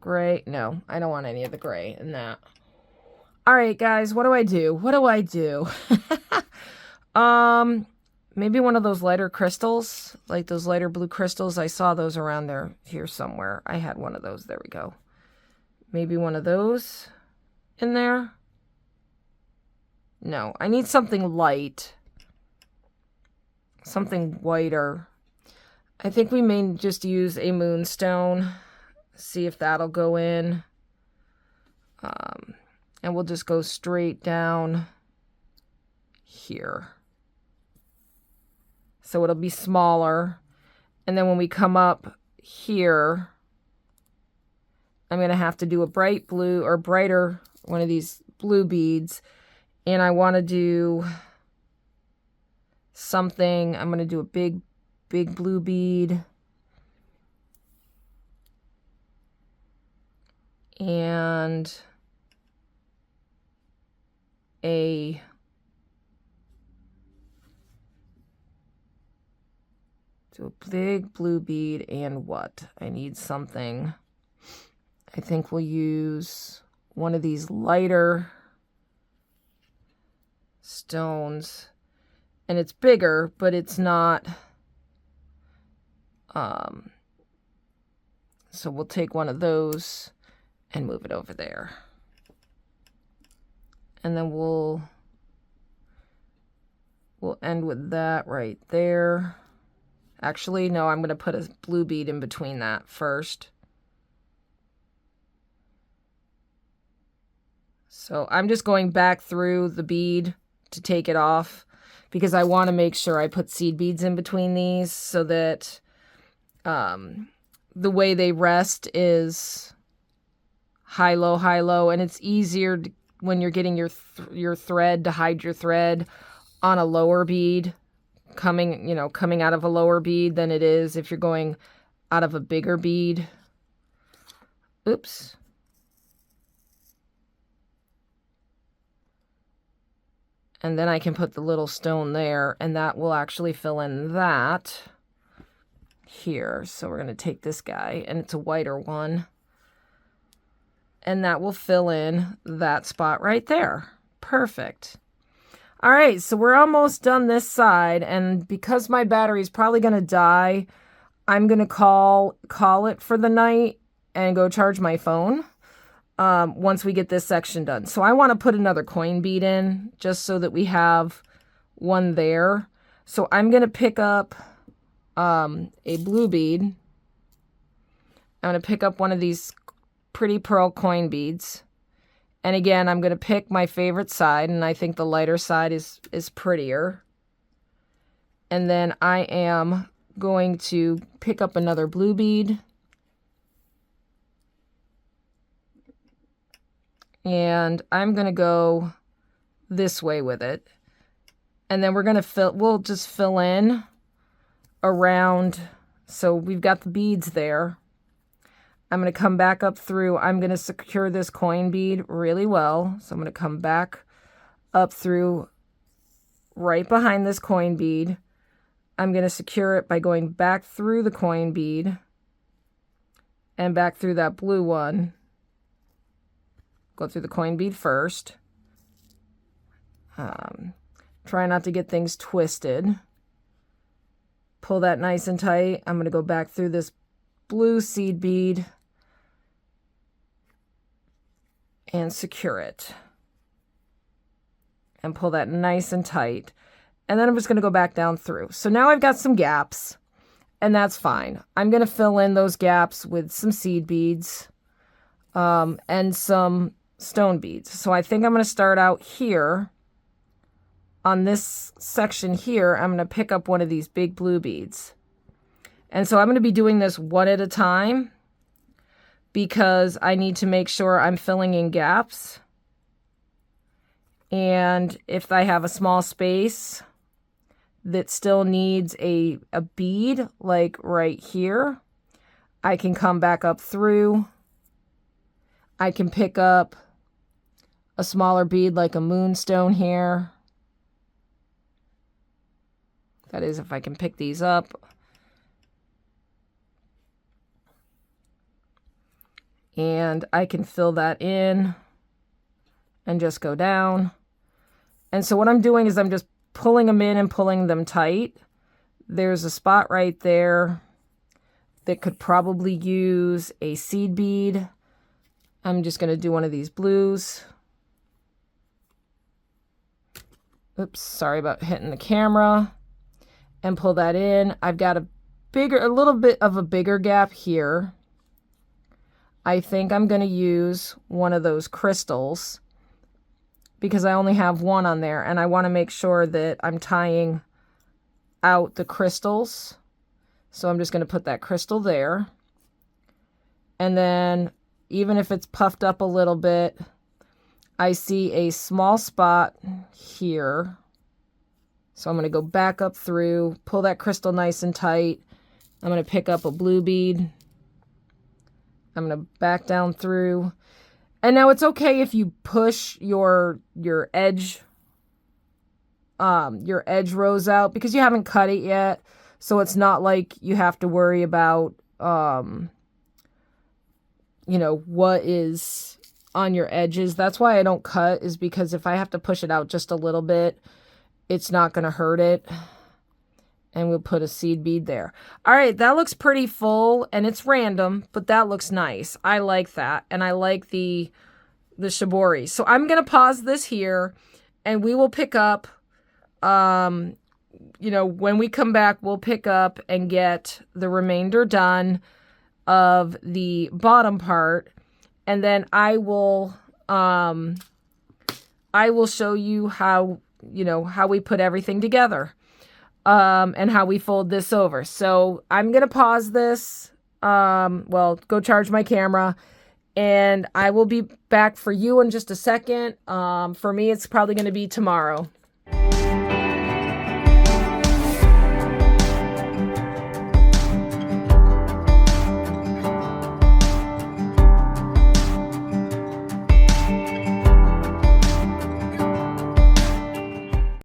A: gray? No, I don't want any of the gray in that. All right, guys, what do I do? Maybe one of those lighter crystals, like those lighter blue crystals. I saw those around there here somewhere. I had one of those. There we go. Maybe one of those in there. No, I need something light. Something whiter. I think we may just use a moonstone. See if that'll go in. And we'll just go straight down here. So it'll be smaller. And then when we come up here, I'm going to have to do a bright blue or brighter one of these blue beads. And I want to do something. I'm going to do a big blue bead. And a big blue bead, and what? I need something. I think we'll use one of these lighter stones, and it's bigger, but it's not, so we'll take one of those and move it over there. And then we'll end with that right there. Actually, no, I'm going to put a blue bead in between that first. So I'm just going back through the bead to take it off because I want to make sure I put seed beads in between these so that the way they rest is high, low, and it's easier to, when you're getting your thread to hide your thread on a lower bead, coming out of a lower bead than it is if you're going out of a bigger bead. Oops. And then I can put the little stone there, and that will actually fill in that here. So we're going to take this guy, and it's a whiter one. And that will fill in that spot right there. Perfect. All right, so we're almost done this side, and because my battery is probably going to die, I'm going to call it for the night and go charge my phone once we get this section done. So I want to put another coin bead in just so that we have one there. So I'm going to pick up a blue bead. I'm going to pick up one of these pretty pearl coin beads. And again, I'm going to pick my favorite side, and I think the lighter side is prettier. And then I am going to pick up another blue bead. And I'm going to go this way with it. And then we're going to we'll just fill in around. So we've got the beads there. I'm going to come back up through. I'm going to secure this coin bead really well. So I'm going to come back up through right behind this coin bead. I'm going to secure it by going back through the coin bead and back through that blue one. Go through the coin bead first. Try not to get things twisted. Pull that nice and tight. I'm going to go back through this blue seed bead and secure it. And pull that nice and tight. And then I'm just going to go back down through. So now I've got some gaps, and that's fine. I'm going to fill in those gaps with some seed beads and some stone beads. So I think I'm going to start out here. On this section here, I'm going to pick up one of these big blue beads. And so I'm going to be doing this one at a time because I need to make sure I'm filling in gaps. And if I have a small space that still needs a bead, like right here, I can come back up through. I can pick up a smaller bead like a moonstone here. That is, if I can pick these up. And I can fill that in and just go down. And so what I'm doing is I'm just pulling them in and pulling them tight. There's a spot right there that could probably use a seed bead. I'm just going to do one of these blues. Oops, sorry about hitting the camera. And pull that in. I've got a little bit of a bigger gap here. I think I'm going to use one of those crystals because I only have one on there, and I want to make sure that I'm tying out the crystals. So I'm just going to put that crystal there. And then even if it's puffed up a little bit, I see a small spot here. So I'm going to go back up through, pull that crystal nice and tight. I'm going to pick up a blue bead. I'm going to back down through. And now it's okay if you push your edge rows out because you haven't cut it yet. So it's not like you have to worry about, what is on your edges. That's why I don't cut, is because if I have to push it out just a little bit, it's not going to hurt it. And we'll put a seed bead there. All right, that looks pretty full, and it's random, but that looks nice. I like that, and I like the shibori. So I'm going to pause this here, and we will pick up, when we come back, we'll pick up and get the remainder done of the bottom part, and then I will show you how we put everything together. And how we fold this over. So I'm going to pause this, go charge my camera, and I will be back for you in just a second. For me, it's probably going to be tomorrow.